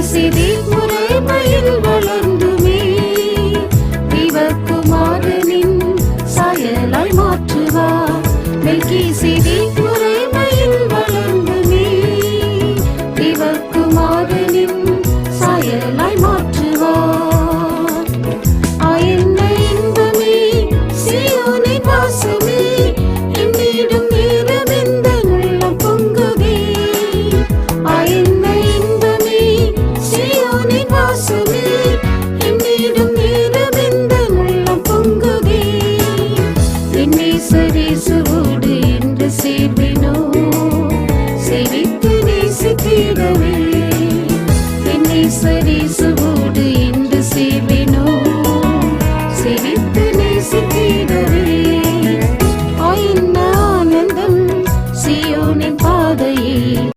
மெல்கிசேதேக் முறைமையில் வளர்ந்துமே தேவகுமாரனின் சாயலாய் மாற்றுவார். மெல்கிசேதேக் முறைமையில் வளர்ந்துமே தேவகுமாரனின் சாயலாய் மாற்றுவார். ஆயன்ன இன்பமே சீயோனின் வாசமே என்னிடும் நேரம் எந்த உள்ளம் பொங்குதே. ஆயன்ன இன்பமே சீயோனின் வாசமே என்னிடும் நேரம் எந்த உள்ளம் பொங்குதே. என்னை சரீசுவோடு என்று சேர்வினோ சேவித்து நேசித்திடவே. என்னை சரீசு